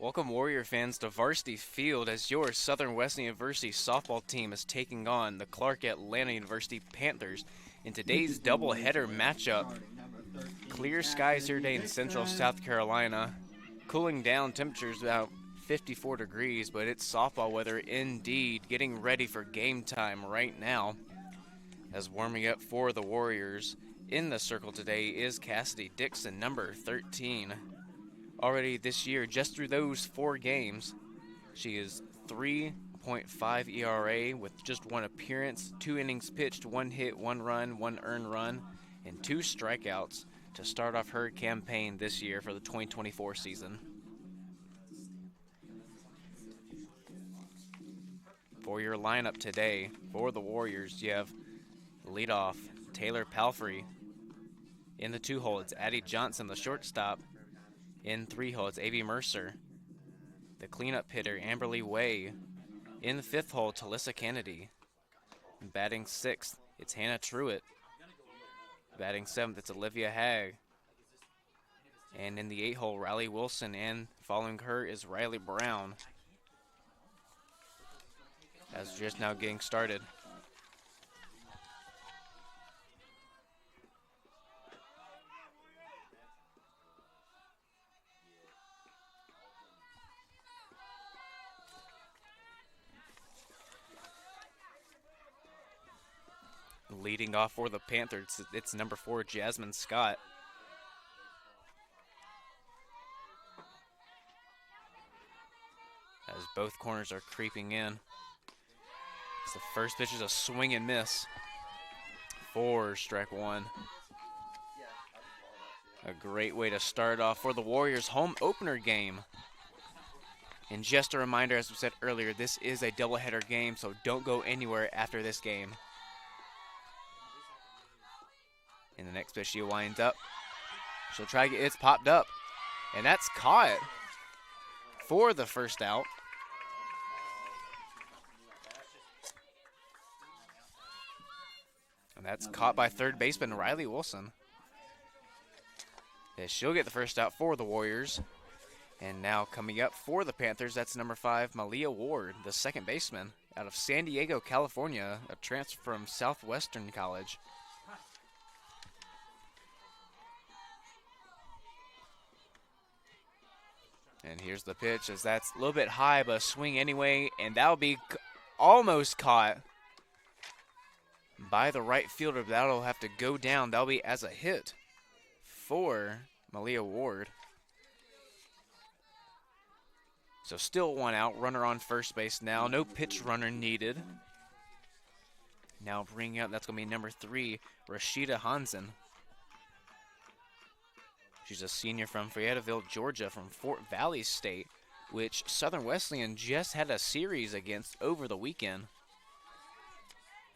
Welcome Warrior fans to Varsity Field as your Southern Western University softball team is taking on the Clark Atlanta University Panthers in today's doubleheader matchup. Clear skies here today in central South Carolina. Cooling down temperatures about 54 degrees, but it's softball weather indeed. Getting ready for game time right now. As warming up for the Warriors in the circle today is Cassidy Dixon, number 13. Already this year, just through those 4 games, she is 3.5 ERA with just 1 appearance, 2 innings pitched, 1 hit, 1 run, 1 earned run, and 2 strikeouts to start off her campaign this year for the 2024 season. For your lineup today, for the Warriors, you have leadoff Taylor Palfrey. In the 2-hole, it's Addie Johnson, the shortstop. In 3-hole, it's A.V. Mercer. The cleanup hitter, Amberly Way. In the 5th hole, Talissa Kennedy. Batting 6th, it's Hannah Truitt. Batting 7th, it's Olivia Hagg. And in the 8-hole, Riley Wilson, and following her is Riley Brown. As just now getting started. Leading off for the Panthers, it's number 4, Jasmine Scott. As both corners are creeping in. As the first pitch is a swing and miss. For strike 1. A great way to start off for the Warriors' home opener game. And just a reminder, as we said earlier, this is a doubleheader game, so don't go anywhere after this game. In the next pitch, she winds up. She'll try to get it's popped up. And that's caught for the first out. And that's caught by third baseman Riley Wilson. Yeah, she'll get the first out for the Warriors. And now coming up for the Panthers, that's number 5, Malia Ward, the second baseman out of San Diego, California, a transfer from Southwestern College. And here's the pitch, as that's a little bit high, but a swing anyway, and that'll be almost caught by the right fielder. That'll have to go down. That'll be as a hit for Malia Ward. So still 1 out, runner on first base now. No pitch runner needed. Now bringing up, that's going to be number 3, Rashida Hansen. She's a senior from Fayetteville, Georgia, from Fort Valley State, which Southern Wesleyan just had a series against over the weekend.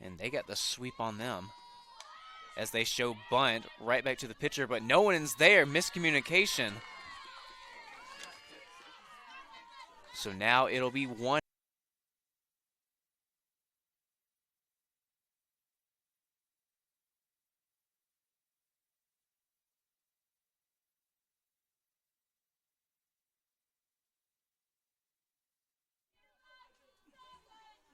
And they got the sweep on them as they show bunt right back to the pitcher, but no one is there. Miscommunication. So now it'll be 1.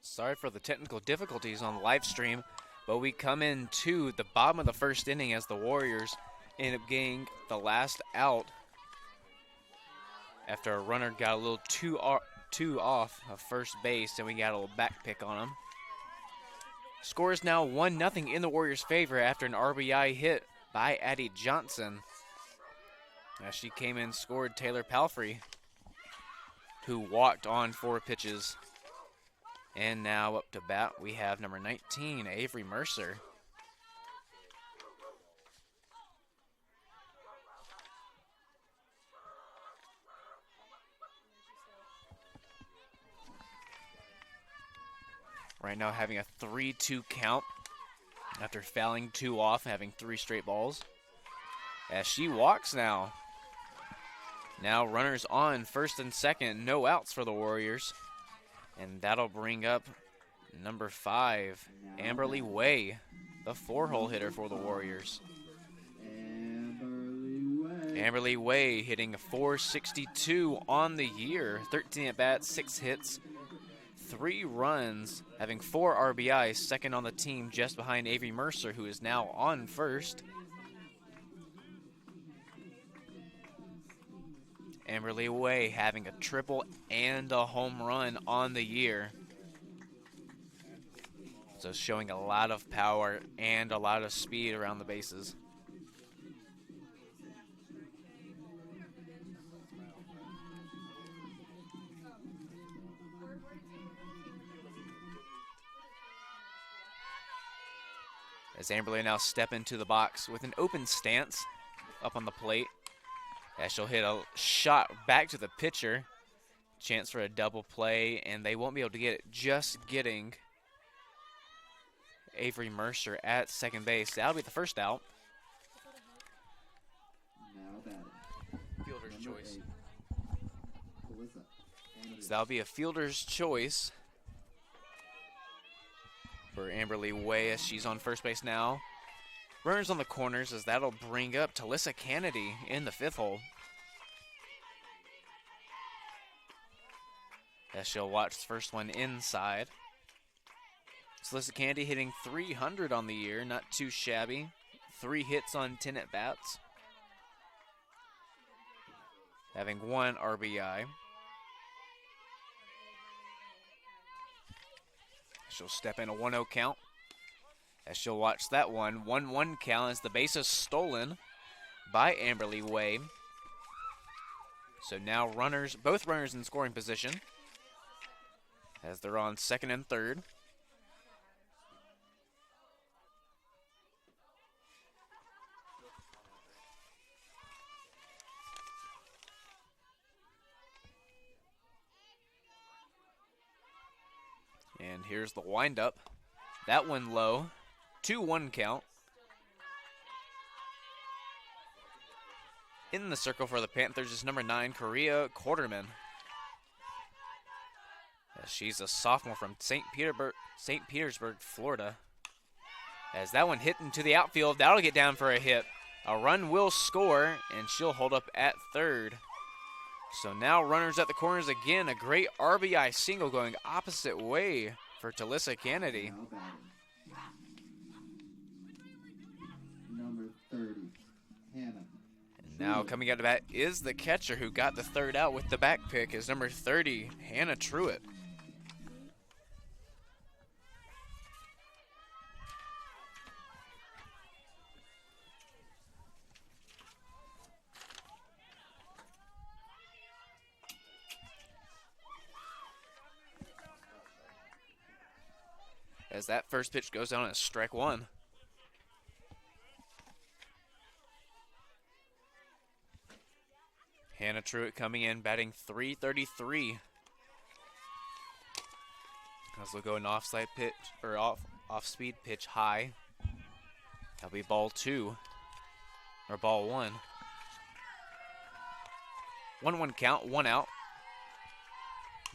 Sorry for the technical difficulties on the live stream, but we come into the bottom of the first inning as the Warriors end up getting the last out after a runner got a little too off of first base, and we got a little back pick on him. Score is now 1-0 in the Warriors' favor after an RBI hit by Addie Johnson. As she came in, scored Taylor Palfrey, who walked on 4 pitches. And now up to bat, we have number 19, Avery Mercer. Right now having a 3-2 count after fouling 2 off and having 3 straight balls. As she walks now. Now runners on first and second, no outs for the Warriors. And that'll bring up number 5, Amberly Way, the 4-hole hitter for the Warriors. Amberly Way hitting a .462 on the year, 13 at bats, 6 hits, 3 runs, having 4 RBIs, second on the team just behind Avery Mercer, who is now on first. Amberly Way having a triple and a home run on the year. So showing a lot of power and a lot of speed around the bases. As Amberly now step into the box with an open stance up on the plate. As she'll hit a shot back to the pitcher. Chance for a double play, and they won't be able to get it, just getting Avery Mercer at second base. That'll be the first out. Fielder's choice. So that'll be a fielder's choice for Amberly Way as she's on first base now. Runners on the corners as that'll bring up Talissa Kennedy in the 5th hole. As she'll watch the first one inside. Talissa Kennedy hitting .300 on the year, not too shabby. 3 hits on 10 at-bats. Having 1 RBI. She'll step in a 1-0 count. As she'll watch that one. 1-1 count as the base is stolen by Amberly Way. So now both runners in scoring position as they're on second and third. And here's the windup. That one low. 2-1 count. In the circle for the Panthers is number 9, Korea Quarterman. She's a sophomore from St. Petersburg, Florida. As that one hit into the outfield, that'll get down for a hit. A run will score, and she'll hold up at third. So now runners at the corners again. A great RBI single going opposite way for Talissa Kennedy. Number 30, Hannah. And now coming out of bat is the catcher who got the third out with the back pick is number 30, Hannah Truitt. As that first pitch goes down as strike 1. Hannah Truitt coming in, batting .333. As they'll go an offside pitch, or off-speed pitch high. That'll be ball 2, or ball 1. 1-1 count, 1 out.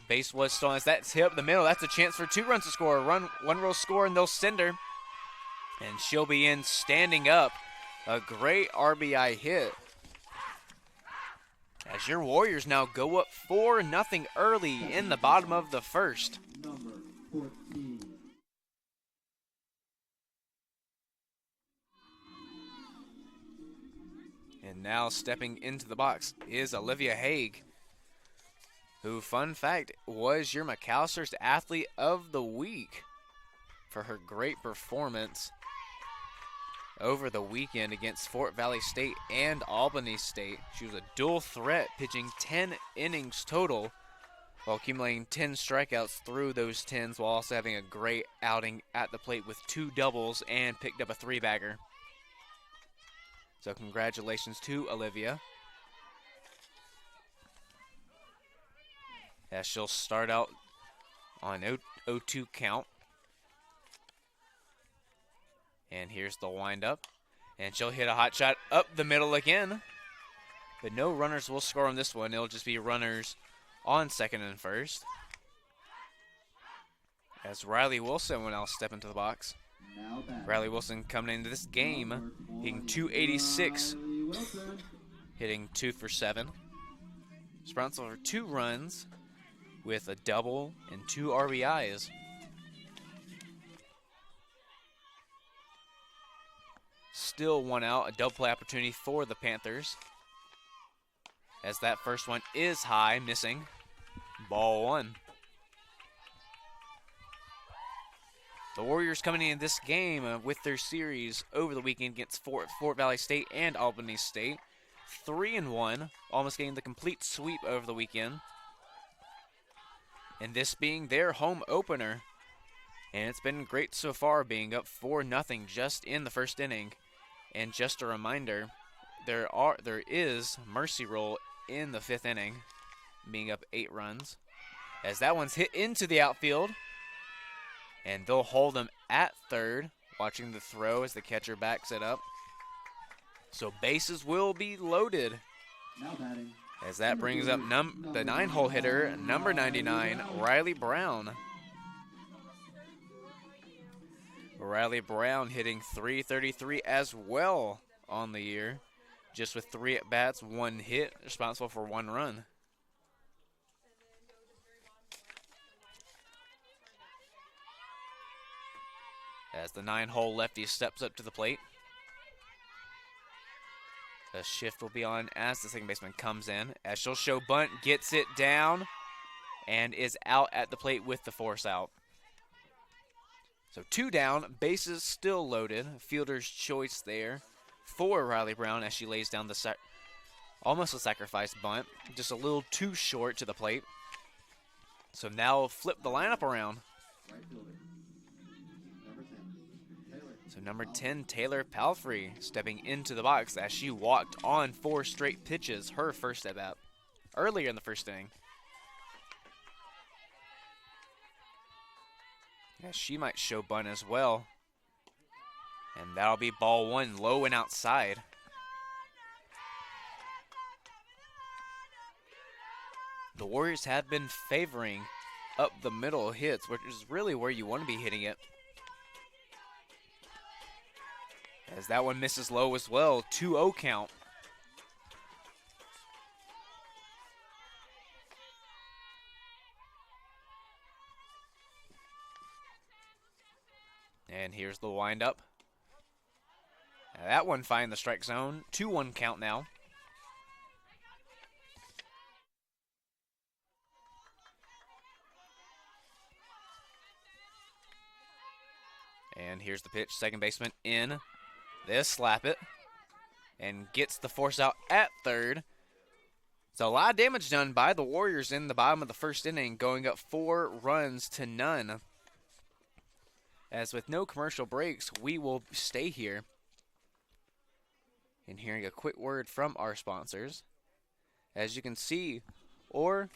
Base was stolen as that's hit up the middle. That's a chance for 2 runs to score. One will score and they'll send her. And she'll be in standing up. A great RBI hit. As your Warriors now go up 4-0 early in the bottom of the first. Number 14. And now stepping into the box is Olivia Haig, who, fun fact, was your McAllister's Athlete of the Week for her great performance over the weekend against Fort Valley State and Albany State. She was a dual threat, pitching 10 innings total while accumulating 10 strikeouts through those 10s, while also having a great outing at the plate with 2 doubles and picked up a 3-bagger. So congratulations to Olivia. As she'll start out on 0-2 count. And here's the windup. And she'll hit a hot shot up the middle again. But no runners will score on this one. It'll just be runners on second and first. As Riley Wilson will now step into the box. Riley Wilson coming into this game hitting .286 hitting 2 for 7. Responsible for 2 runs with a double and 2 RBIs. Still 1 out, a double play opportunity for the Panthers. As that first one is high, missing. Ball 1. The Warriors coming in this game with their series over the weekend against Fort Valley State and Albany State. 3-1, almost getting the complete sweep over the weekend. And this being their home opener. And it's been great so far, being up 4-0 just in the first inning. And just a reminder, there is mercy rule in the 5th inning, being up 8 runs. As that one's hit into the outfield. And they'll hold him at third, watching the throw as the catcher backs it up. So bases will be loaded. Now batting. As that brings up the 9-hole hitter, number 99, Riley Brown. Riley Brown hitting .333 as well on the year. Just with 3 at-bats, 1 hit, responsible for 1 run. As the 9-hole lefty steps up to the plate. The shift will be on as the second baseman comes in. As she'll show bunt, gets it down, and is out at the plate with the force out. So 2 down, bases still loaded. Fielder's choice there for Riley Brown as she lays down the almost a sacrifice bunt. Just a little too short to the plate. So now flip the lineup around. Right fielder. So number 10, Taylor Palfrey, stepping into the box as she walked on 4 straight pitches, her first at bat, earlier in the first inning. Yeah, she might show bunt as well. And that'll be ball 1, low and outside. The Warriors have been favoring up the middle hits, which is really where you want to be hitting it. As that one misses low as well, 2-0 count. And here's the windup. That one finding the strike zone, 2-1 count now. And here's the pitch, second baseman in. They'll slap it and gets the force out at third. So a lot of damage done by the Warriors in the bottom of the first inning, going up 4-0. As with no commercial breaks, we will stay here. And hearing a quick word from our sponsors. As you can see, or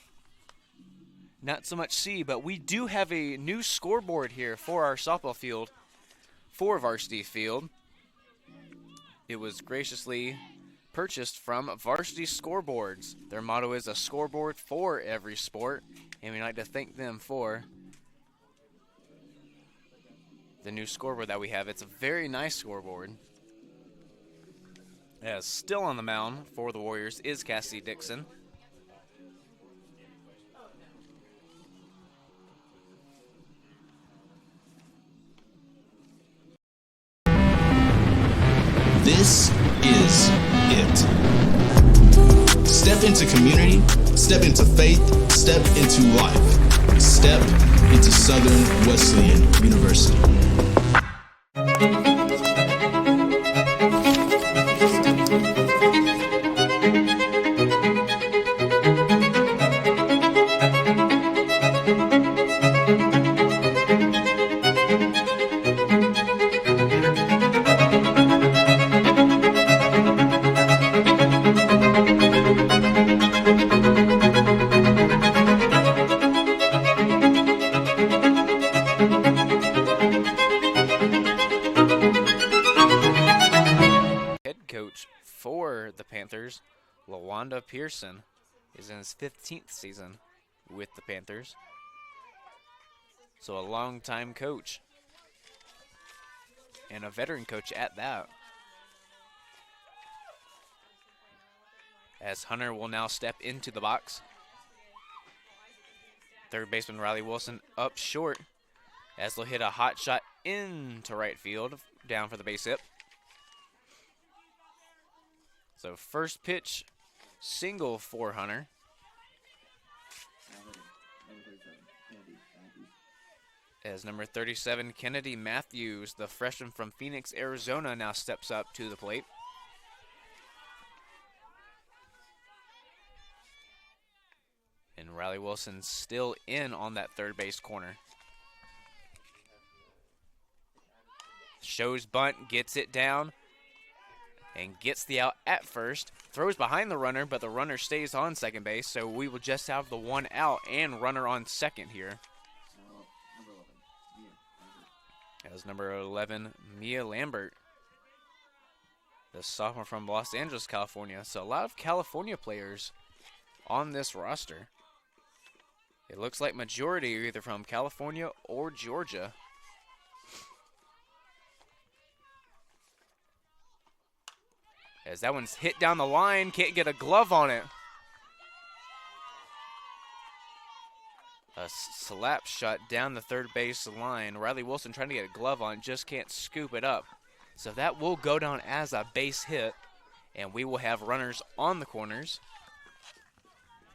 not so much see, but we do have a new scoreboard here for our softball field, for Varsity Field. It was graciously purchased from Varsity Scoreboards. Their motto is a scoreboard for every sport, and we'd like to thank them for the new scoreboard that we have. It's a very nice scoreboard. As still on the mound for the Warriors is Cassie Dixon. This is it. Step into community, step into faith, step into life. Step into Southern Wesleyan University. Pearson is in his 15th season with the Panthers. So a long-time coach and a veteran coach at that. as Hunter will now step into the box. Third baseman Riley Wilson up short as they'll hit a hot shot into right field, down for the base hit. So first pitch, single for Hunter. As number 37, Kennedy Matthews, the freshman from Phoenix, Arizona, now steps up to the plate. And Riley Wilson still in on that third base corner. Shows bunt, gets it down, and gets the out at first. Throws behind the runner, but the runner stays on second base, so we will just have the one out and runner on second here. As number 11, Mia Lambert, the sophomore from Los Angeles, California. So a lot of California players on this roster. It looks like majority are either from California or Georgia. As that one's hit down the line, can't get a glove on it. A slap shot down the third base line. Riley Wilson trying to get a glove on, just can't scoop it up. So that will go down as a base hit, and we will have runners on the corners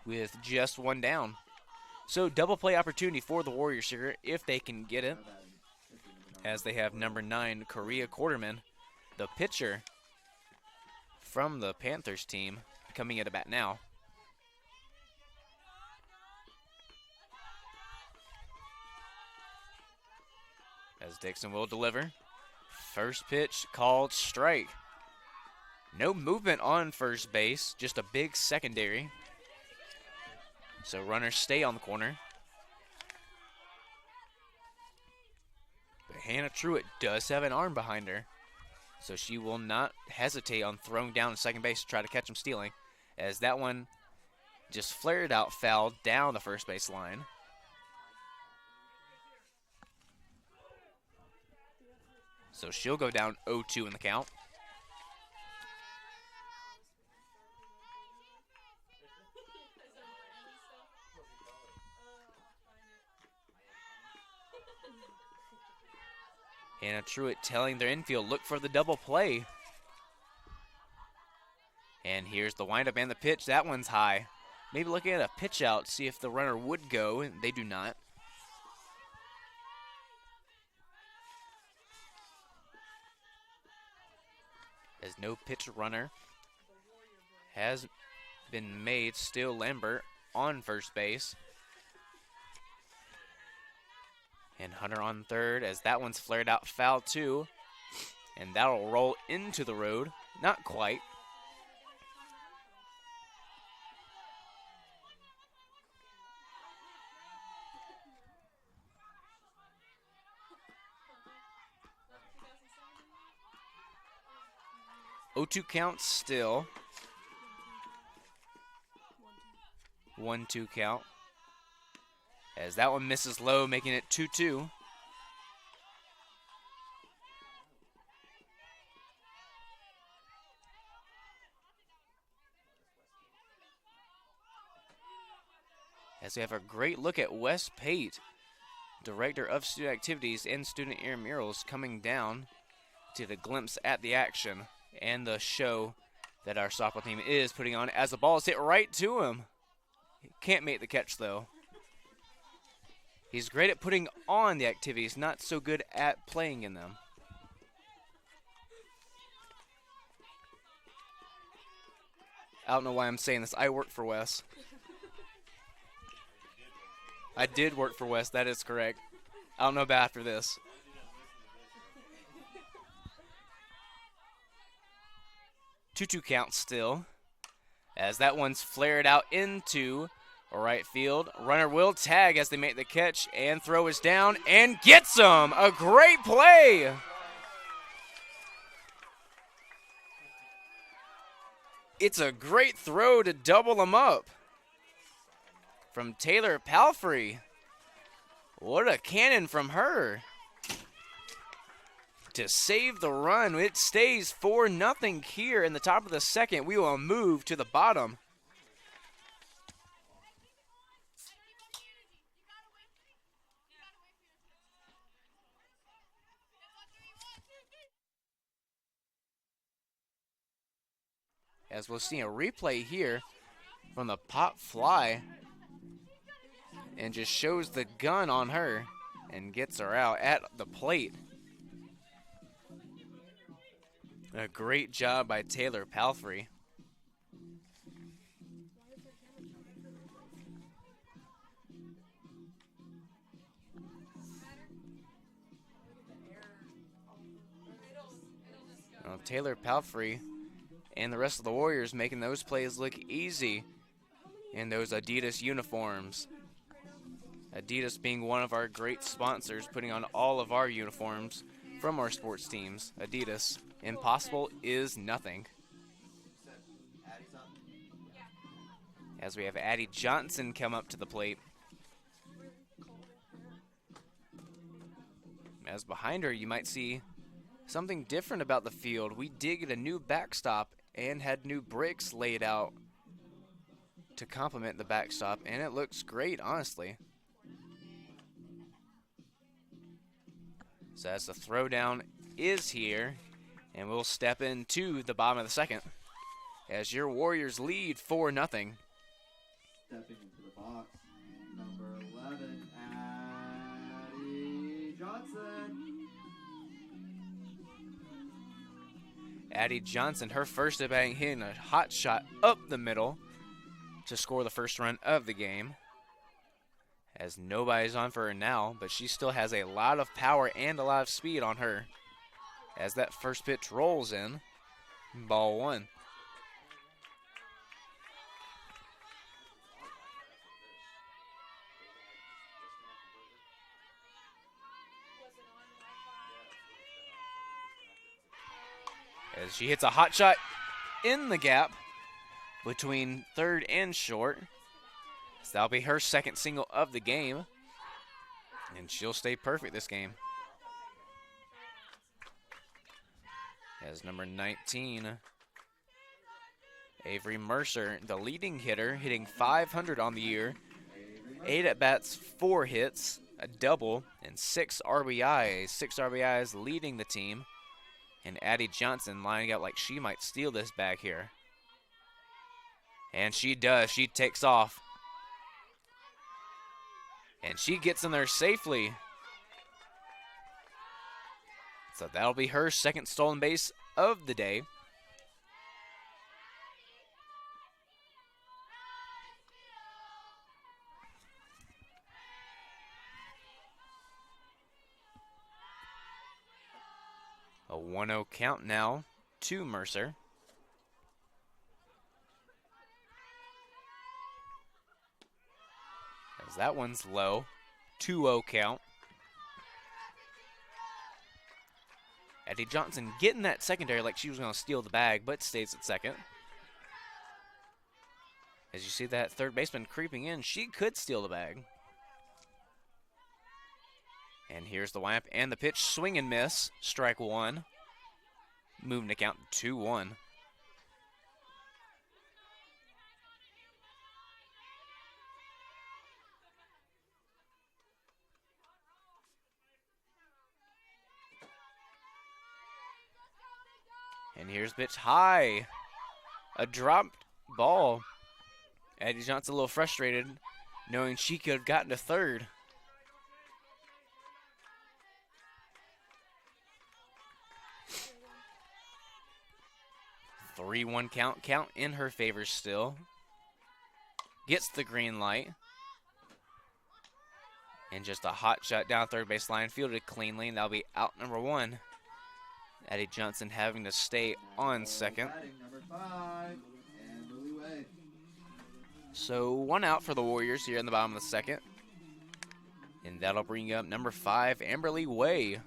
with just one down. So double play opportunity for the Warriors here if they can get it, as they have number 9, Korea Quarterman, the pitcher from the Panthers team, coming at bat now. As Dixon will deliver. First pitch called strike. No movement on first base, just a big secondary. So runners stay on the corner. But Hannah Truitt does have an arm behind her, so she will not hesitate on throwing down to second base to try to catch him stealing, as that one just flared out foul down the first base line. So she'll go down 0-2 in the count. Hannah Truitt telling their infield, look for the double play. And here's the windup and the pitch. That one's high. Maybe looking at a pitch out, see if the runner would go, and they do not. As no pitch runner has been made. Still Lambert on first base. And Hunter on third, as that one's flared out foul too. And that'll roll into the road. Not quite. O2 count still. 1-2 count. As that one misses low, making it 2-2. As we have a great look at Wes Pate, Director of Student Activities and Student Intramurals, coming down to the glimpse at the action and the show that our softball team is putting on, as the ball is hit right to him. He can't make the catch though. He's great at putting on the activities, not so good at playing in them. I don't know why I'm saying this. I work for Wes. I did work for Wes, that is correct. I don't know about after this. Two count still, as that one's flared out into right field. Runner will tag as they make the catch, and throw is down and gets him. A great play. It's a great throw to double him up from Taylor Palfrey. What a cannon from her to save the run. It stays 4-0 here in the top of the second. We will move to the bottom. As we'll see a replay here from the pop fly, and just shows the gun on her and gets her out at the plate. A great job by Taylor Palfrey. Well, Taylor Palfrey and the rest of the Warriors making those plays look easy in those Adidas uniforms. Adidas being one of our great sponsors, putting on all of our uniforms from our sports teams. Adidas, impossible is nothing. As we have Addie Johnson come up to the plate. As behind her, you might see something different about the field. We did get a new backstop and had new bricks laid out to complement the backstop, and it looks great, honestly. So as the throwdown is here, and we'll step into the bottom of the second as your Warriors lead 4-0. Stepping into the box, number 11, Addie Johnson. Addie Johnson, her first at batting, hitting a hot shot up the middle to score the first run of the game. As nobody's on for her now, but she still has a lot of power and a lot of speed on her. As that first pitch rolls in, ball one. As she hits a hot shot in the gap between third and short. So that'll be her second single of the game, and she'll stay perfect this game. As number 19, Avery Mercer, the leading hitter, hitting .500 on the year. 8 at-bats, 4 hits, a double, and 6 RBIs. 6 RBIs leading the team. And Addie Johnson lining out like she might steal this bag here. And she does. She takes off. And she gets in there safely. So that'll be her second stolen base of the day. A 1-0 count now to Mercer. As that one's low. 2-0 count. Addie Johnson getting that secondary like she was going to steal the bag, but stays at second. As you see that third baseman creeping in, she could steal the bag. And here's the windup and the pitch. Swing and miss. Strike one. Moving to count 2-1. And here's pitch high. A dropped ball. Addie Johnson a little frustrated, knowing she could have gotten to third. 3-1 count in her favor still. Gets the green light. And just a hot shot down third base line, fielded cleanly, and that'll be out number 1. Addie Johnson having to stay on second. Number 5, Amberly Way. So 1 out for the Warriors here in the bottom of the second. And that'll bring up number 5, Amberly Way.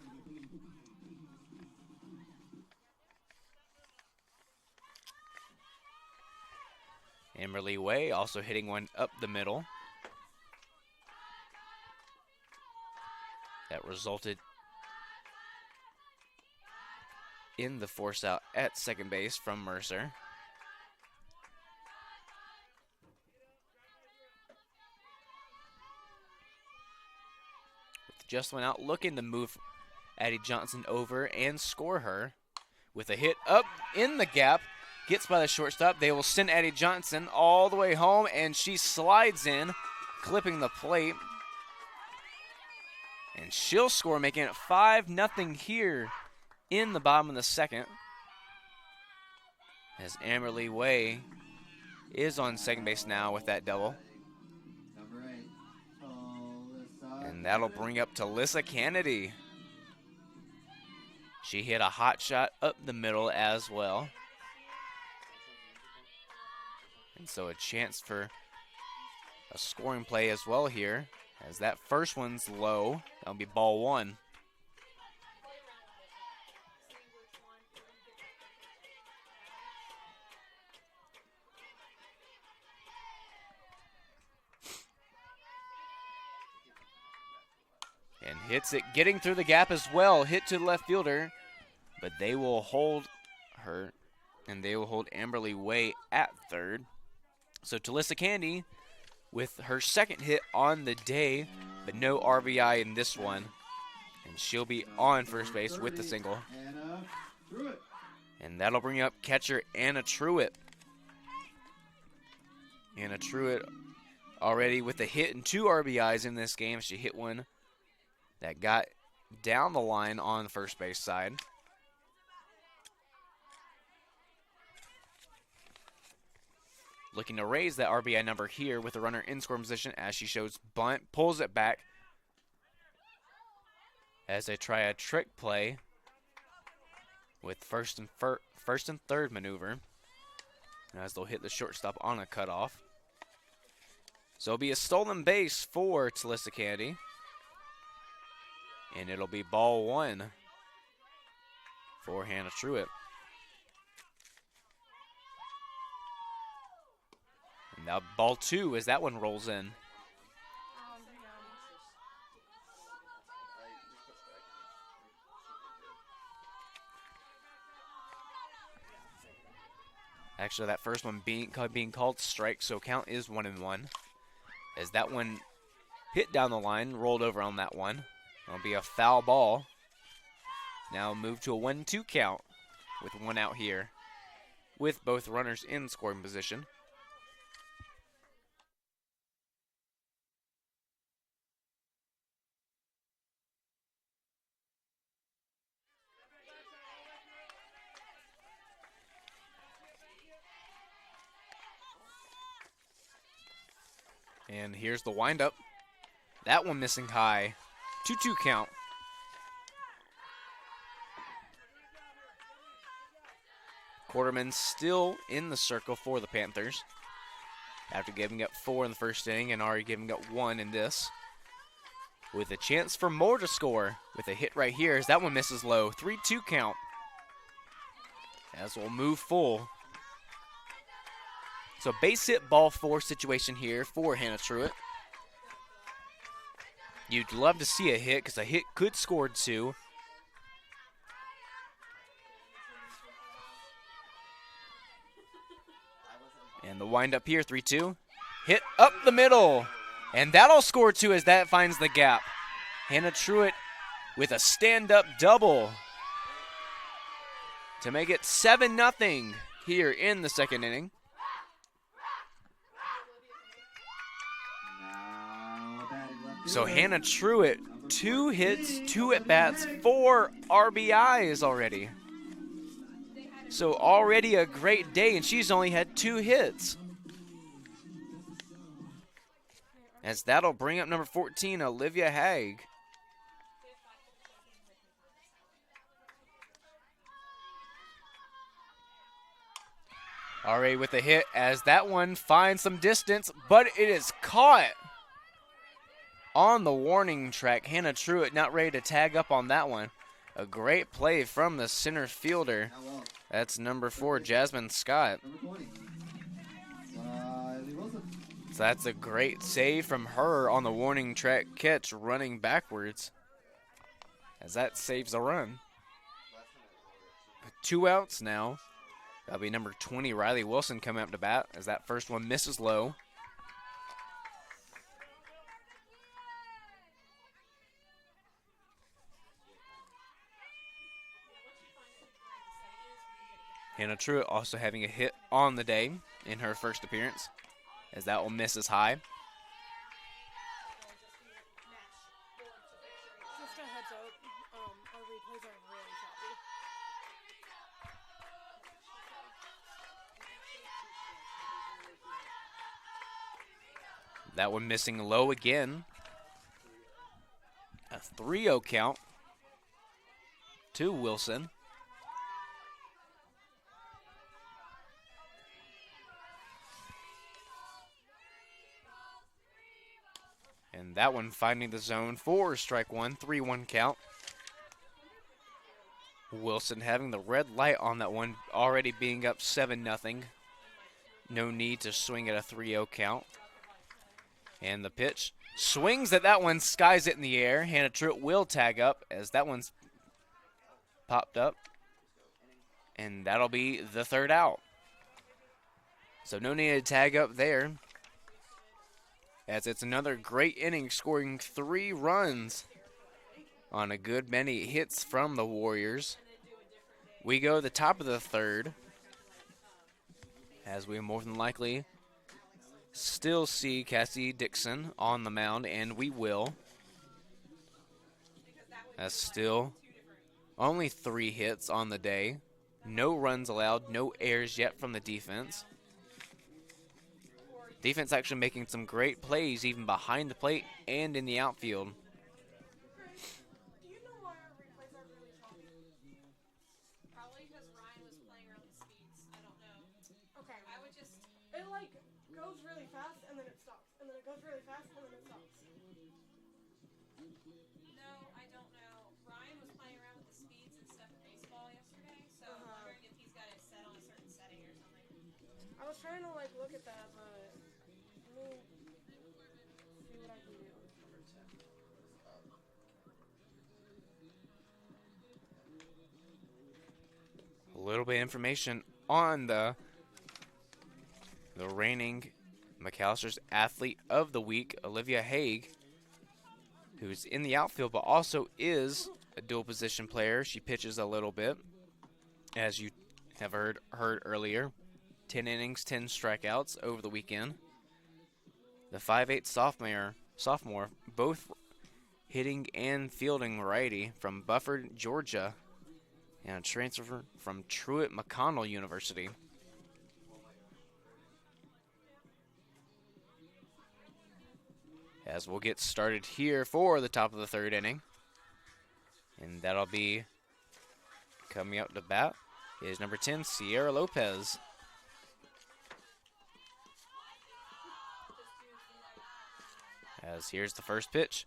Amberly Way also hitting one up the middle. That resulted in the force out at second base from Mercer. With just one out, looking to move Addie Johnson over and score her. With a hit up in the gap, gets by the shortstop. They will send Addie Johnson all the way home, and she slides in, clipping the plate. And she'll score, making it 5-0 here in the bottom of the second. As Amberly Way is on second base now with that double. Number 8, Alyssa And that'll bring up Talissa Kennedy. She hit a hot shot up the middle as well. And so a chance for a scoring play as well here, as that first one's low. That'll be ball one. And hits it, getting through the gap as well. Hit to the left fielder, but they will hold her, and they will hold Amberly Way at third. So Talissa Candy with her second hit on the day, but no RBI in this one. And she'll be on first base with the single. Anna Truitt. And that'll bring up catcher Anna Truitt. Anna Truitt already with a hit and 2 RBIs in this game. She hit one that got down the line on the first base side. Looking to raise that RBI number here with the runner in scoring position as she shows bunt, pulls it back as they try a trick play with first and third maneuver, as they'll hit the shortstop on a cutoff. So it'll be a stolen base for Talissa Candy. And it'll be ball one for Hannah Truitt. And now ball two as that one rolls in. Actually, that first one being called strike, so count is 1-1. As that one hit down the line, rolled over on that one. It'll be a foul ball. Now move to a 1-2 count with one out here, with both runners in scoring position. And here's the windup. That one missing high. 2-2 count. Quarterman still in the circle for the Panthers after giving up 4 in the first inning and already giving up 1 in this. With a chance for more to score with a hit right here as that one misses low. 3-2 count. As we'll move full. So base hit ball 4 situation here for Hannah Truitt. You'd love to see a hit because a hit could score 2. And the windup here, 3-2. Hit up the middle. And that'll score 2 as that finds the gap. Hannah Truitt with a stand-up double to make it 7-0 here in the second inning. So Hannah Truitt, 2 hits, 2 at-bats, 4 RBIs already. So already a great day, and she's only had 2 hits. As that'll bring up number 14, Olivia Haig. Already with a hit as that one finds some distance, but it is caught on the warning track. Hannah Truitt not ready to tag up on that one. A great play from the center fielder. That's number 4, Jasmine Scott. So that's a great save from her on the warning track catch, running backwards, as that saves a run. 2 outs now. That'll be number 20, Riley Wilson, coming up to bat as that first one misses low. Hannah Truitt also having a hit on the day in her first appearance, as that one misses high. Just a heads up, our replays are really choppy. That one missing low again. A 3-0 count to Wilson. And that one finding the zone for strike one, 3-1 count. Wilson having the red light on that one, already being up 7-0. No need to swing at a 3-0 count. And the pitch swings at that one, skies it in the air. Hannah Truitt will tag up as that one's popped up. And that'll be the third out. So no need to tag up there, as it's another great inning, scoring 3 runs on a good many hits from the Warriors. We go to the top of the third, as we more than likely still see Cassie Dixon on the mound, and we will. That's still only 3 hits on the day. No runs allowed, no errors yet from the defense. Defense actually making some great plays even behind the plate and in the outfield. Do you know why our replays are really choppy? Probably because Ryan was playing around the speeds. I don't know. Okay. I would just. It like goes really fast and then it stops. And then it goes really fast and then it stops. No, I don't know. Ryan was playing around with the speeds and stuff in baseball yesterday, so I'm wondering if he's got it set on a certain setting or something. I was trying to like look at that, but let me see what I can do. A little bit of information on the reigning McAllister's Athlete of the Week, Olivia Haig, who's in the outfield but also is a dual position player. She pitches a little bit, as you have heard earlier. 10 innings, 10 strikeouts over the weekend. The 5'8" sophomore, both hitting and fielding righty from Bufford, Georgia, and a transfer from Truett McConnell University. As we'll get started here for the top of the third inning. And that'll be coming up to bat is number 10, Sierra Lopez. As here's the first pitch.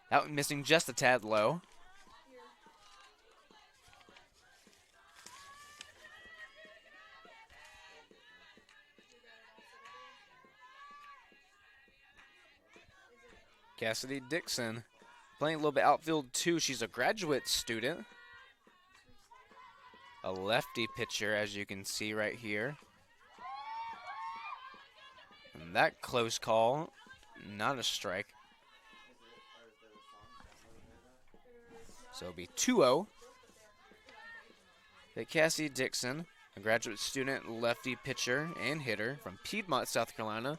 That one missing just a tad low. Cassidy Dixon playing a little bit outfield too. She's a graduate student. A lefty pitcher, as you can see right here. And that close call, not a strike. So it'll be 2-0. That Cassie Dixon, a graduate student, lefty pitcher and hitter from Piedmont, South Carolina.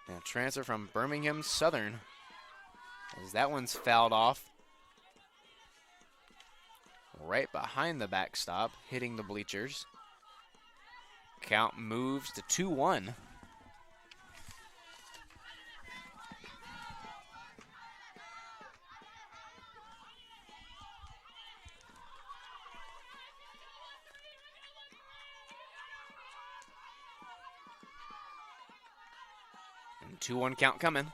And a transfer from Birmingham Southern. As that one's fouled off. Right behind the backstop, hitting the bleachers. Count moves to 2-1. And 2-1 count coming.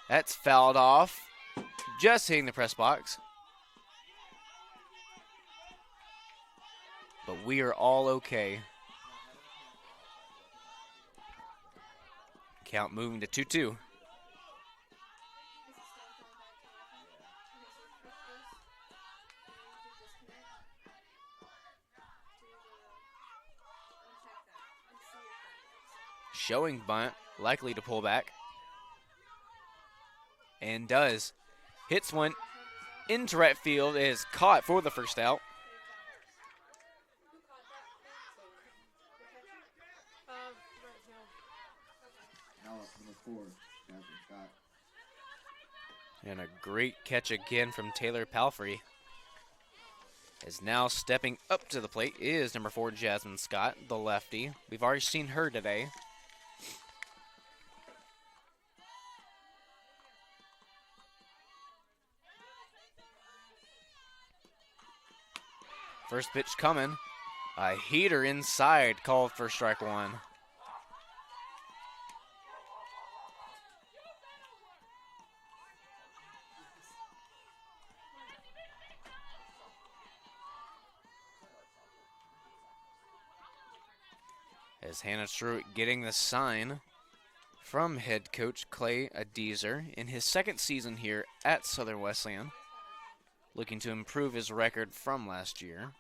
That's fouled off. Just hitting the press box. But we are all okay. Count moving to 2-2. Showing bunt, likely to pull back. And does. Hits one into right field, is caught for the first out. Alice, number 4, Jasmine Scott. And a great catch again from Taylor Palfrey. Is now stepping up to the plate is number 4, Jasmine Scott, the lefty. We've already seen her today. First pitch coming. A heater inside, called for strike one. As Hannah Struett getting the sign from head coach Clay Adeezer in his second season here at Southern Wesleyan, looking to improve his record from last year.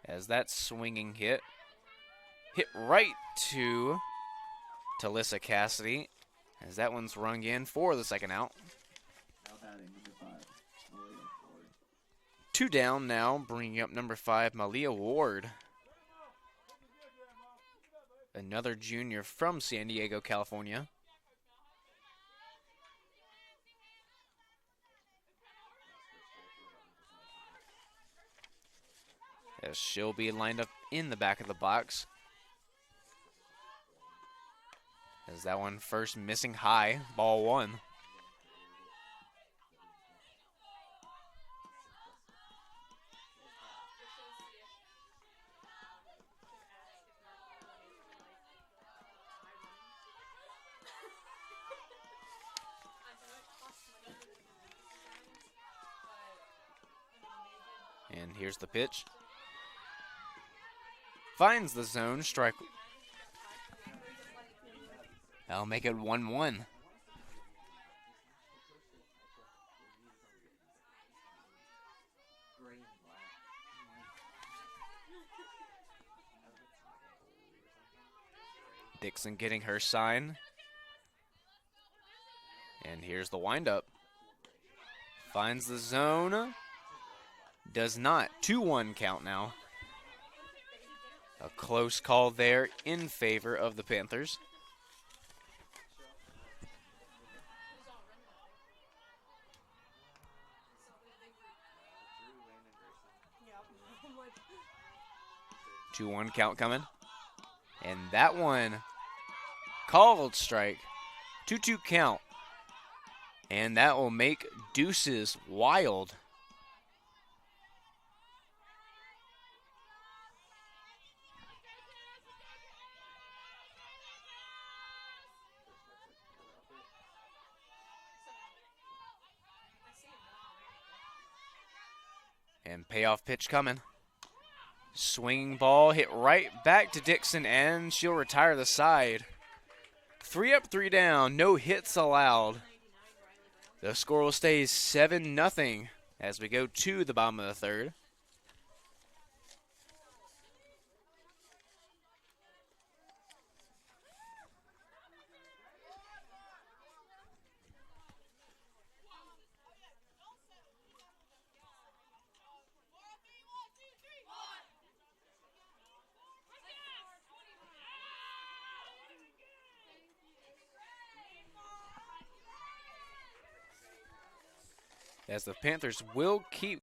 As that swinging hit right to Talissa Cassidy, as that one's rung in for the second out. Now batting, number 5, Malia Ford. 2 down now, bringing up number 5, Malia Ward. Another junior from San Diego, California. As she'll be lined up in the back of the box. As that one first missing high, ball 1. And here's the pitch. Finds the zone, strike. That'll make it 1-1. Dixon getting her sign. And here's the windup. Finds the zone. Does not. 2-1 count now. A close call there in favor of the Panthers. Yeah. 2-1 count coming. And that one called strike. 2-2 count. And that will make deuces wild. And payoff pitch coming. Swinging ball hit right back to Dixon, and she'll retire the side. 3 up, 3 down, no hits allowed. The score will stay 7-0 as we go to the bottom of the third. As the Panthers will keep.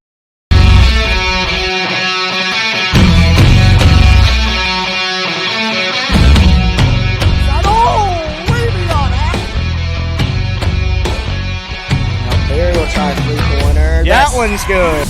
Barry will try a 3-pointer. Yes. That one's good.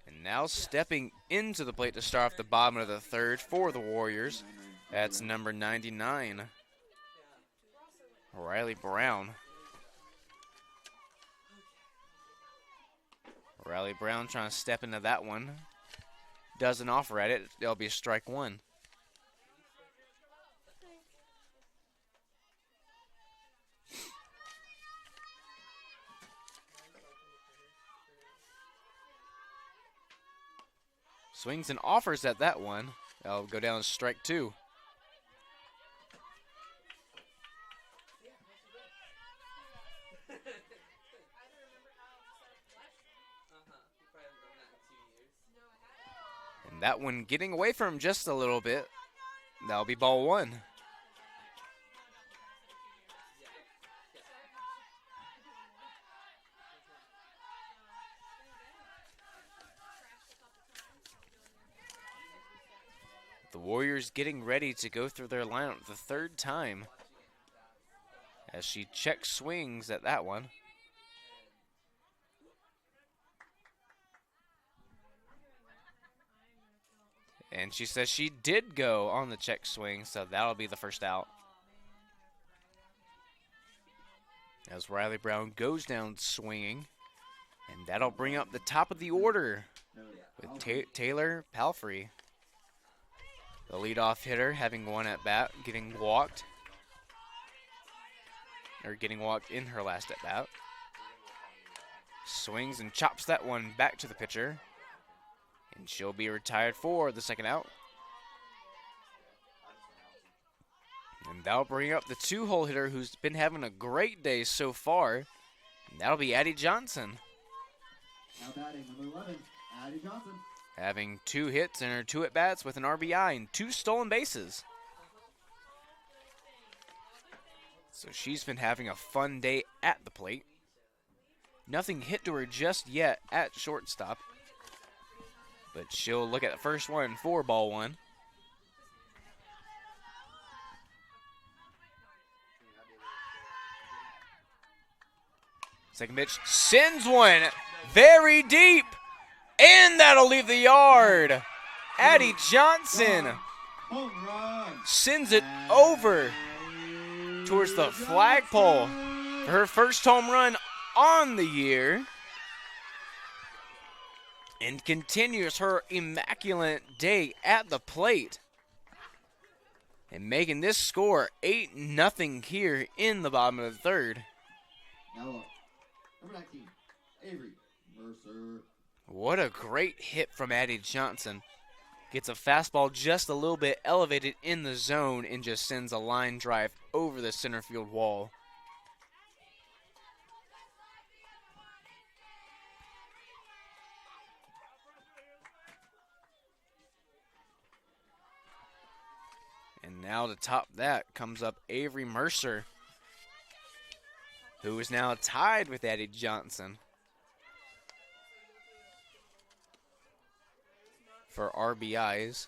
And now stepping into the plate to start off the bottom of the third for the Warriors, That's number 99, Riley Brown. Riley Brown trying to step into that one. Doesn't offer at it. It'll be strike one. Swings and offers at that one. That'll go down to strike two. And that one getting away from him just a little bit. That'll be ball one. The Warriors getting ready to go through their lineup the third time as she checks swings at that one. And she says she did go on the check swing, so that'll be the first out. As Riley Brown goes down swinging, and that'll bring up the top of the order with Taylor Palfrey. The leadoff hitter having one at bat, getting walked. Or getting walked in her last at bat. Swings and chops that one back to the pitcher. And she'll be retired for the second out. And that'll bring up the two-hole hitter who's been having a great day so far. And that'll be Addie Johnson. Now batting number 11, Addie Johnson. Having 2 hits in her 2 at-bats with an RBI and 2 stolen bases. So she's been having a fun day at the plate. Nothing hit to her just yet at shortstop. But she'll look at the first one for ball one. Second pitch, sends one very deep. And that'll leave the yard. Addie Johnson Home run. sends it over towards the flagpole for her first home run on the year. And continues her immaculate day at the plate. And making this score 8-0 here in the bottom of the third. Now look, number 19, Avery Mercer. What a great hit from Addie Johnson. Gets a fastball just a little bit elevated in the zone and just sends a line drive over the center field wall. And now to top that comes up Avery Mercer, who is now tied with Addie Johnson for RBIs.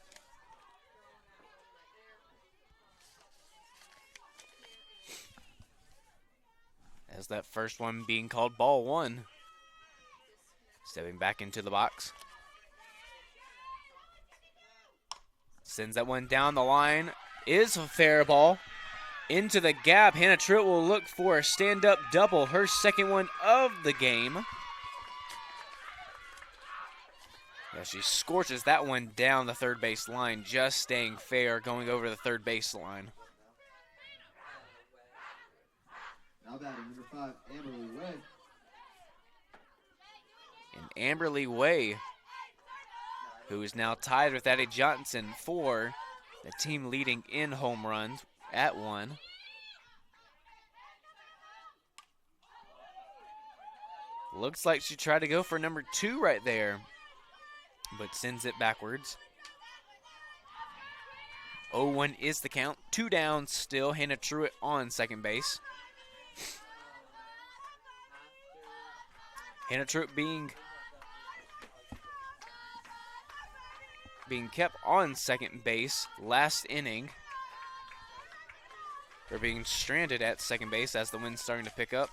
As that first one being called ball one. Stepping back into the box. Sends that one down the line. Is a fair ball. Into the gap. Hannah Truitt will look for a stand-up double. Her second one of the game. As she scorches that one down the third base line, just staying fair, going over the third base line. Now batting number 5, Amberly Way. And Amberly Way, who is now tied with Addie Johnson for the team leading in home runs at 1. Looks like she tried to go for number 2 right there, but sends it backwards. 0-1 is the count. 2 down still. Hannah Truitt on second base. Hannah Truitt being kept on second base last inning. They're being stranded at second base as the wind's starting to pick up.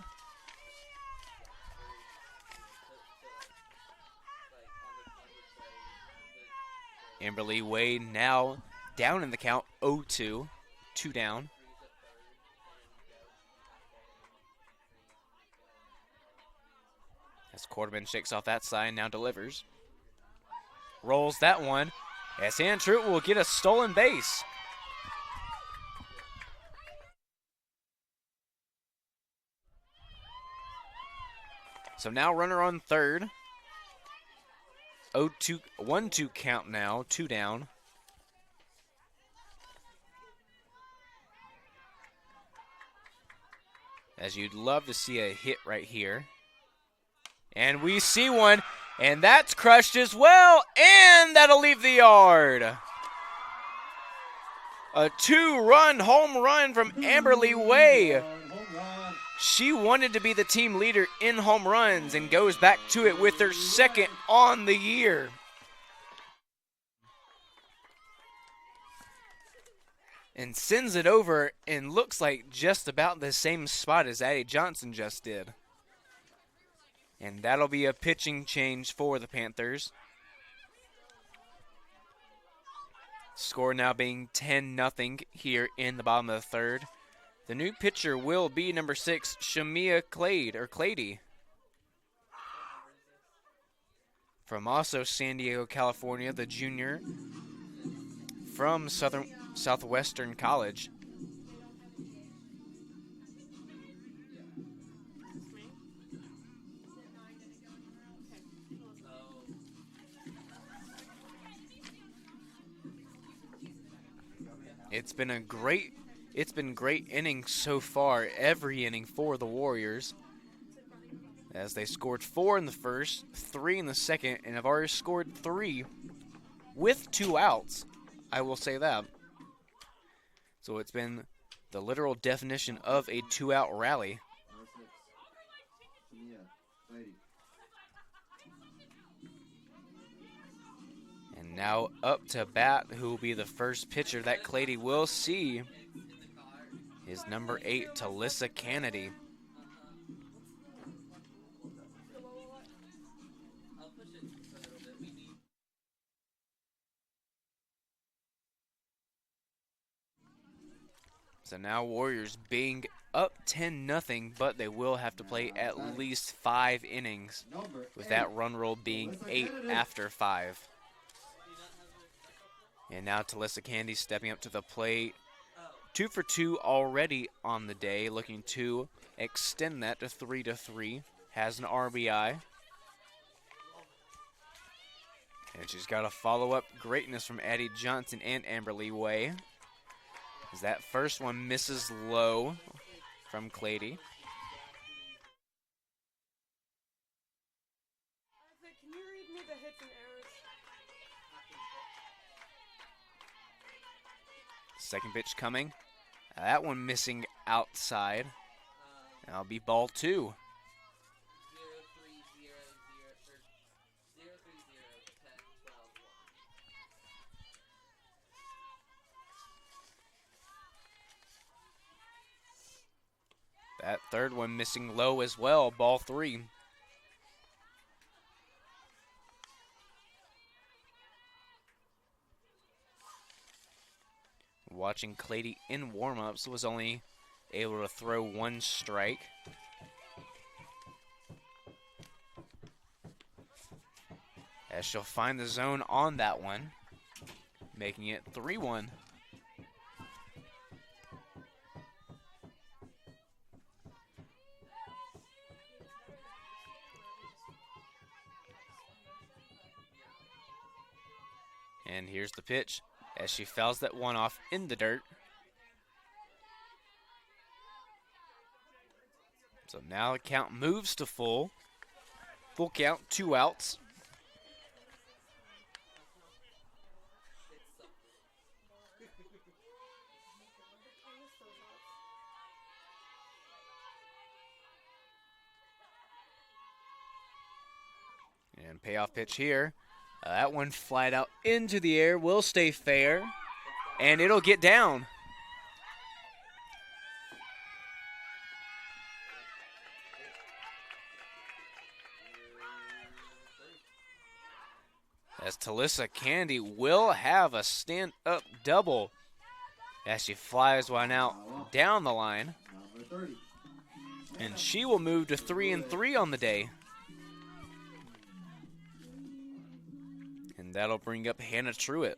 Amberly Way now down in the count, 0-2, 2 down. As Quarterman shakes off that side, now delivers. Rolls that one, as Antrut will get a stolen base. So now runner on third. 0-2, 1-2 count now, 2 down. As you'd love to see a hit right here. And we see one, and that's crushed as well, and that'll leave the yard. A 2-run home run from Amberly Way. She wanted to be the team leader in home runs and goes back to it with her second on the year. And sends it over and looks like just about the same spot as Addie Johnson just did. And that'll be a pitching change for the Panthers. Score now being 10-0 here in the bottom of the third. The new pitcher will be number 6, Shamia Clady. From also San Diego, California, the junior from Southwestern College. It's been great innings so far, every inning for the Warriors, as they scored 4 in the first, 3 in the second, and have already scored 3 with 2 outs. I will say that. So it's been the literal definition of a 2-out rally. And now up to bat, who will be the first pitcher that Clady will see, is number 8, Talissa Kennedy. So now Warriors being up 10-0, but they will have to play at least 5 innings, with that run roll being 8 after 5. And now Talissa Kennedy stepping up to the plate. 2 for 2 already on the day, looking to extend that to 3-3. Has an RBI. And she's got a follow-up greatness from Addie Johnson and Amberly Way. As that first one misses low from Clady. Isaac, can you read me the hits and errors? Second pitch coming. That one missing outside. That'll be ball 2. That third one missing low as well, ball 3. Watching Clady in warm-ups, was only able to throw 1 strike. As she'll find the zone on that one, making it 3-1. And here's the pitch as she fouls that one off in the dirt. So now the count moves to full. Full count, 2 outs. And payoff pitch here. That one flied out into the air, will stay fair, and it'll get down. as Talissa Candy will have a stand-up double as she flies one out down the line. Number 30. And she will move to 3-3 on the day. And that'll bring up Hannah Truitt.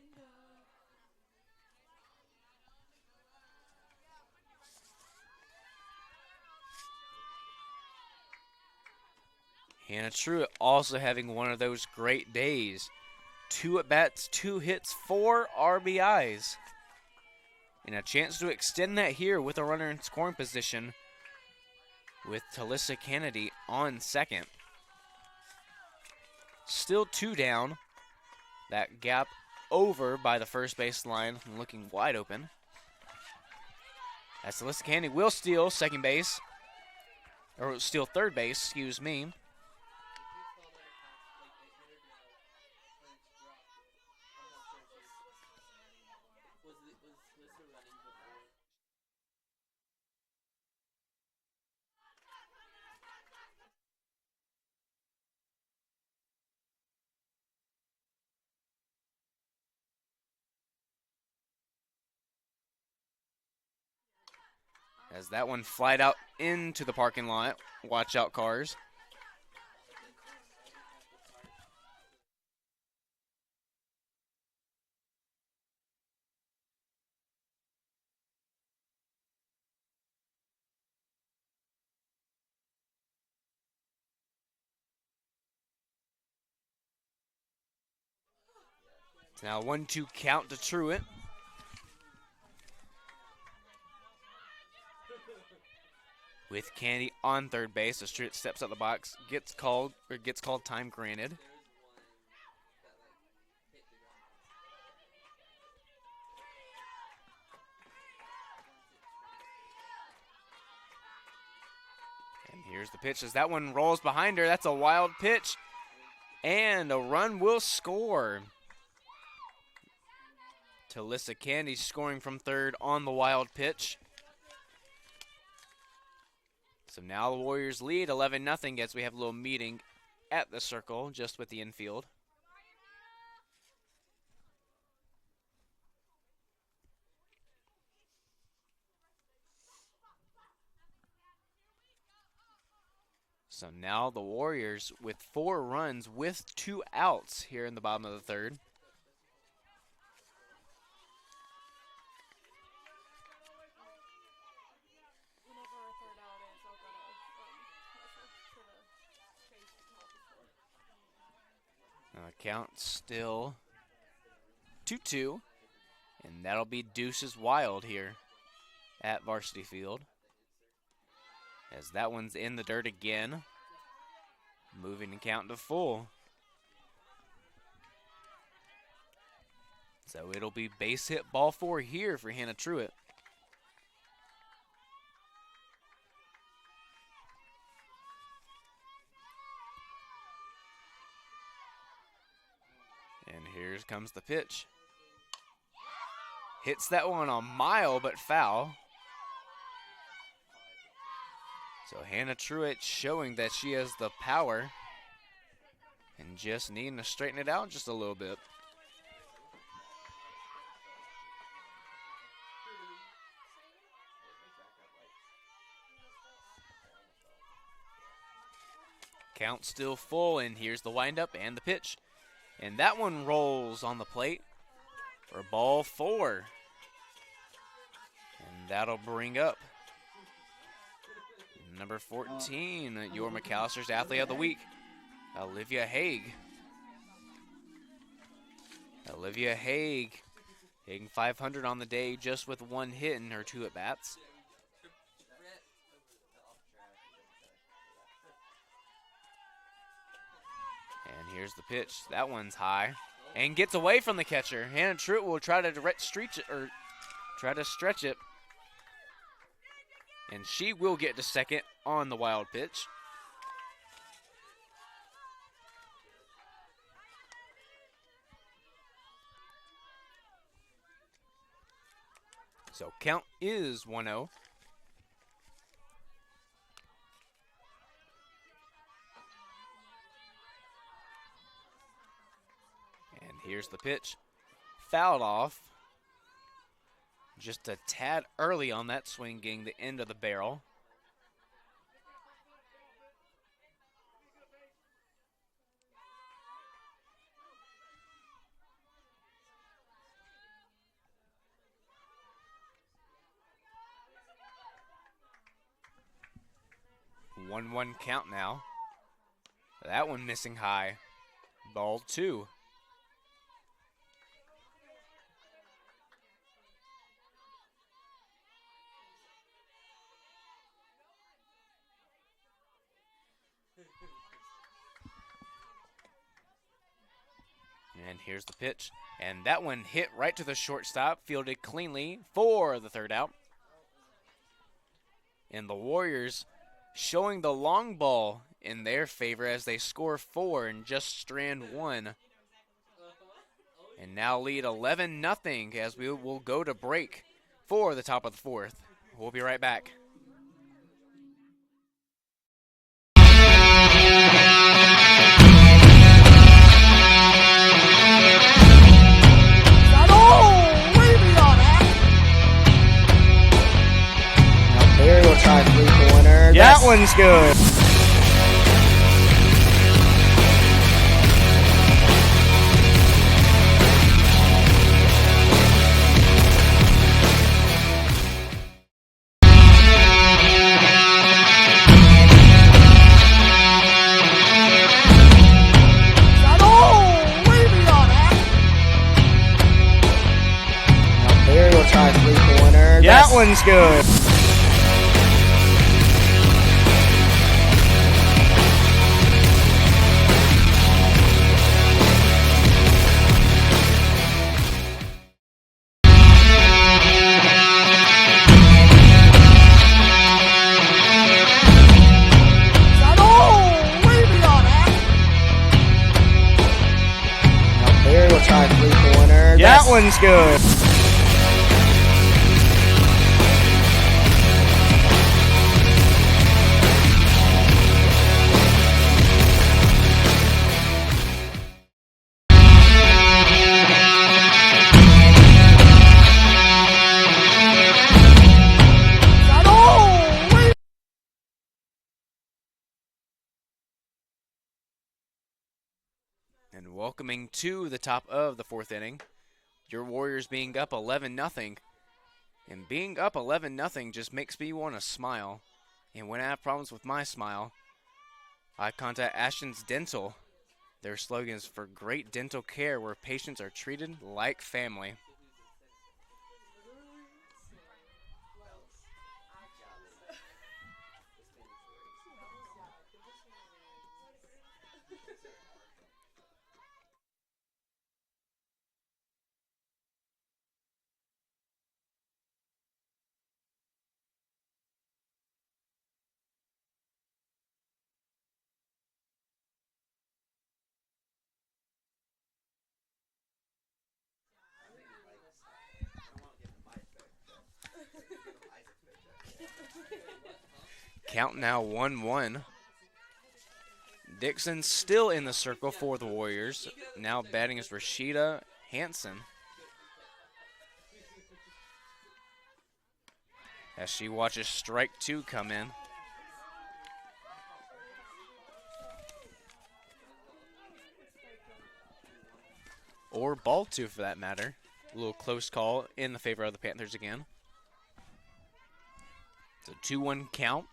Hannah Truitt also having one of those great days. 2 at-bats, 2 hits, 4 RBIs. And a chance to extend that here with a runner in scoring position with Talissa Kennedy on second. Still 2 down. That gap over by the first base line, looking wide open. As Talissa Kennedy will steal second base, or steal third base, excuse me. As that one flied out into the parking lot. Watch out, cars. It's now 1-2 count to Truitt. With Candy on third base, as Truitt steps out the box, gets called time granted. And here's the pitch as that one rolls behind her. That's a wild pitch. And a run will score. Talissa Candy scoring from third on the wild pitch. So now the Warriors lead 11-0 as we have a little meeting at the circle just with the infield. So now the Warriors with 4 runs with 2 outs here in the bottom of the third. Count still 2-2, and that'll be Deuces Wild here at Varsity Field. As that one's in the dirt again, moving the count to full. So it'll be base hit ball 4 here for Hannah Truitt. And here comes the pitch. Hits that one a mile, but foul. So Hannah Truitt showing that she has the power and just needing to straighten it out just a little bit. Count still full, and here's the windup and the pitch. And that one rolls on the plate for ball 4. And that'll bring up number 14, your McAllister's Athlete of the Week, Olivia Haig. Olivia Haig hitting .500 on the day just with 1 hit in her 2 at-bats. And here's the pitch. That one's high and gets away from the catcher. Hannah Truitt will try to stretch it. And she will get to second on the wild pitch. So count is 1-0. Here's the pitch. Fouled off. Just a tad early on that swing, getting the end of the barrel. One count now. That one missing high. Ball 2. And here's the pitch. And that one hit right to the shortstop, fielded cleanly for the third out. And the Warriors showing the long ball in their favor as they score 4 and just strand 1. And now lead 11-0 as we will go to break for the top of the 4th. We'll be right back. Aerial try 3-pointer. Yes. That one's good. Aerial try 3-pointer. Yes. That one's good. Aerial try 3-pointer. Yes. That one's good. And welcoming to the top of the 4th inning, your Warriors being up 11-0. And being up 11-0 just makes me want to smile. And when I have problems with my smile, I contact Ashton's Dental. Their slogan is for great dental care where patients are treated like family. Count now 1-1. Dixon still in the circle for the Warriors. Now batting is Rashida Hansen. As she watches strike 2 come in. Or ball 2 for that matter. A little close call in the favor of the Panthers again. It's a 2-1 count.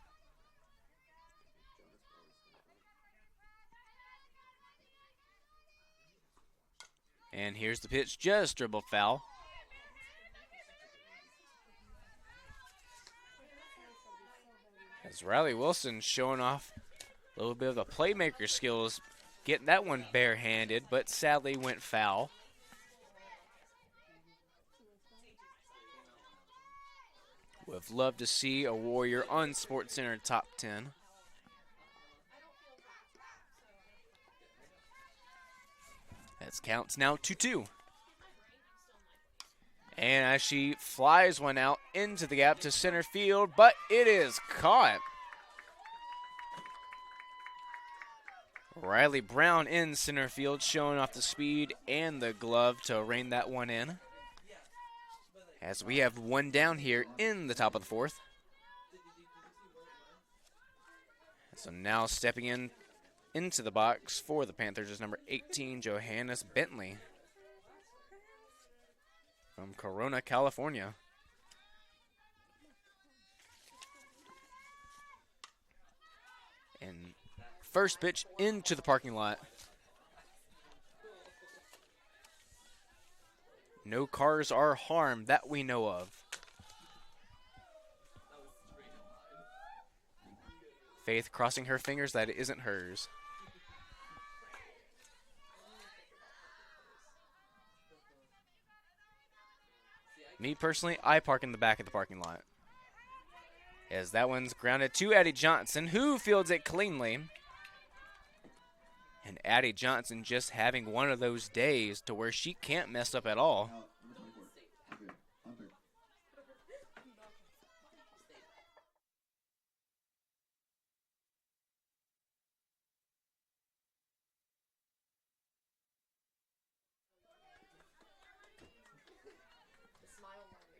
And here's the pitch, just dribbled foul. As Riley Wilson showing off a little bit of the playmaker skills, getting that one barehanded, but sadly went foul. Would have loved to see a Warrior on SportsCenter top 10. As counts now 2-2. And as she flies one out into the gap to center field, but it is caught. Riley Brown in center field, showing off the speed and the glove to rein that one in. As we have one down here in the top of the fourth. So now stepping into the box for the Panthers is number 18, Johannes Bentley from Corona, California. And first pitch into the parking lot. No cars are harmed that we know of. Faith crossing her fingers that it isn't hers. Me personally, I park in the back of the parking lot. As that one's grounded to Addie Johnson, who fields it cleanly. And Addie Johnson just having one of those days to where she can't mess up at all. Out. Number 24. Good. Hunter.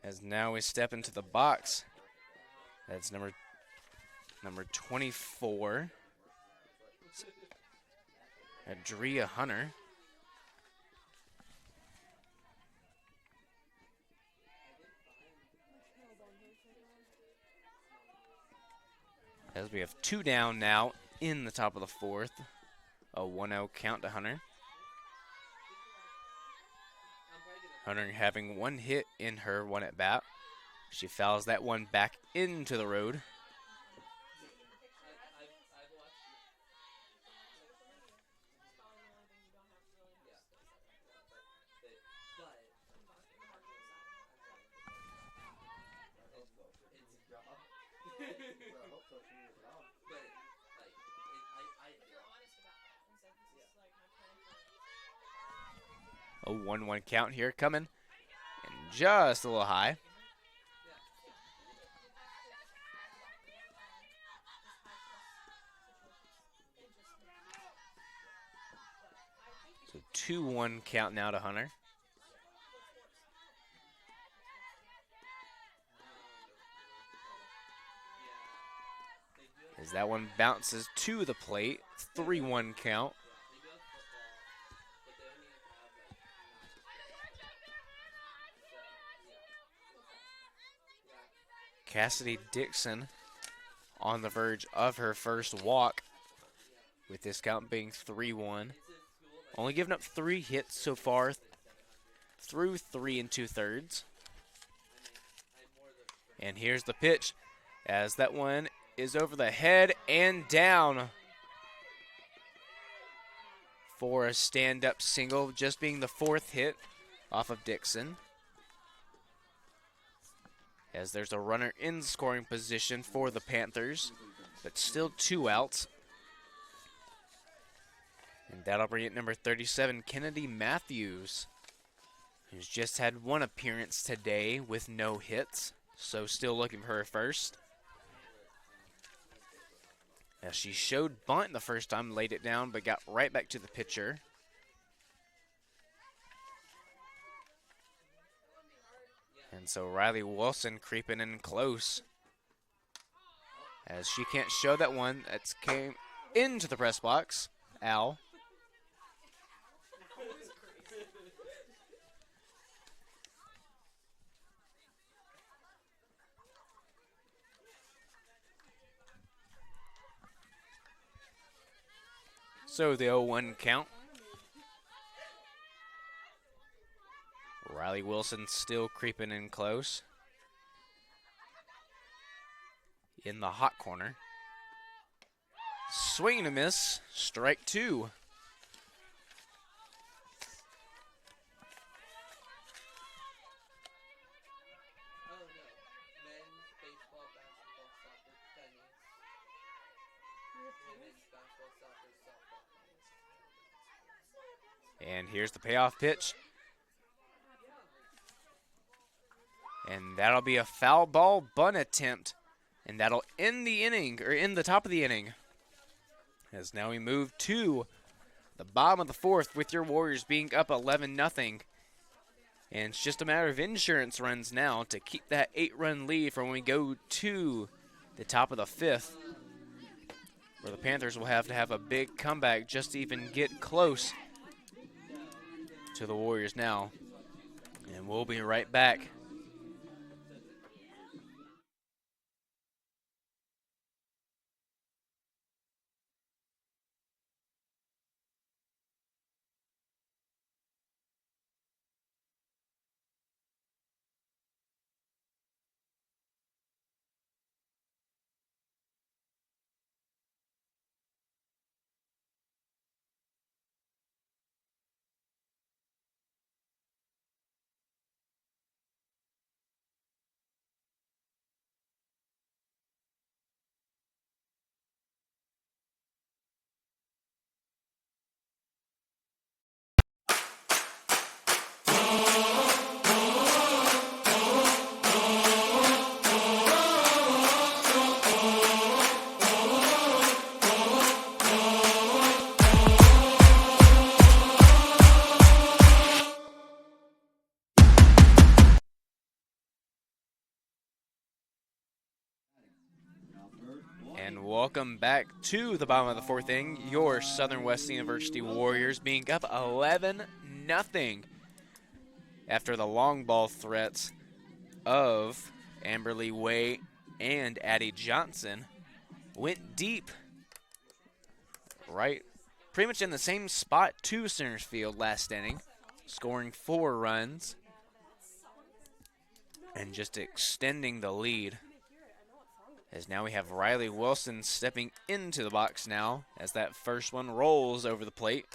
As now we step into the box. That's number 24. Adria Hunter. As we have two down now in the top of the fourth. A 1-0 count to Hunter. Hunter having one hit in her one at bat. She fouls that one back into the road. A 1-1 count here coming. And just a little high. So 2-1 count now to Hunter. As that one bounces to the plate. 3-1 count. Cassidy Dixon on the verge of her first walk, with this count being 3-1. Only giving up 3 hits so far through 3 2/3. And here's the pitch as that one is over the head and down for a stand-up single, just being the 4th hit off of Dixon. As there's a runner in scoring position for the Panthers, but still 2 outs. And that'll bring it number 37, Kennedy Matthews, who's just had 1 appearance today with no hits, so still looking for her first. As she showed bunt the first time, laid it down, but got right back to the pitcher. And so Riley Wilson creeping in close. As she can't show that one that's came into the press box. Al. So the 0-1 count. Riley Wilson still creeping in close. In the hot corner. Swing and a miss. Strike 2. And here's the payoff pitch. And that'll be a foul ball bunt attempt. And that'll end the inning, or end the top of the inning. As now we move to the bottom of the fourth with your Warriors being up 11-0. And it's just a matter of insurance runs now to keep that 8-run lead for when we go to the top of the fifth, where the Panthers will have to have a big comeback just to even get close to the Warriors now. And we'll be right back. And welcome back to the bottom of the fourth inning. Your Southern Wesleyan University Warriors being up 11-0 after the long ball threats of Amberly Way and Addie Johnson went deep, right pretty much in the same spot to center field last inning, scoring 4 runs and just extending the lead. As now we have Riley Wilson stepping into the box now as that first one rolls over the plate.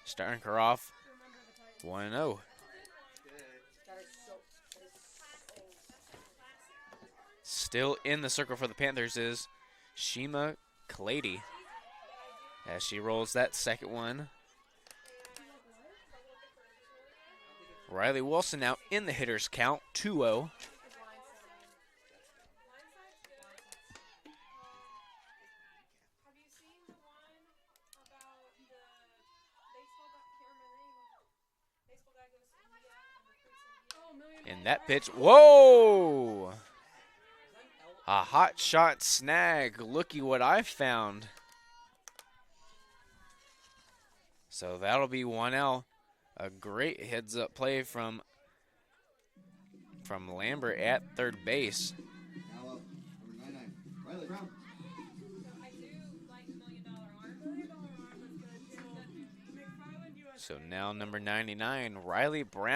Starting her off 1-0. Still in the circle for the Panthers is Shima Clady as she rolls that second one. Riley Wilson now in the hitter's count, 2-0. And that pitch, whoa! A hot shot snag. Looky what I found. So that'll be 1-0. A great heads-up play from Lambert at third base. Now up, number 99, Riley Brown. I do like $1 Million Arm. So now number 99, Riley Brown.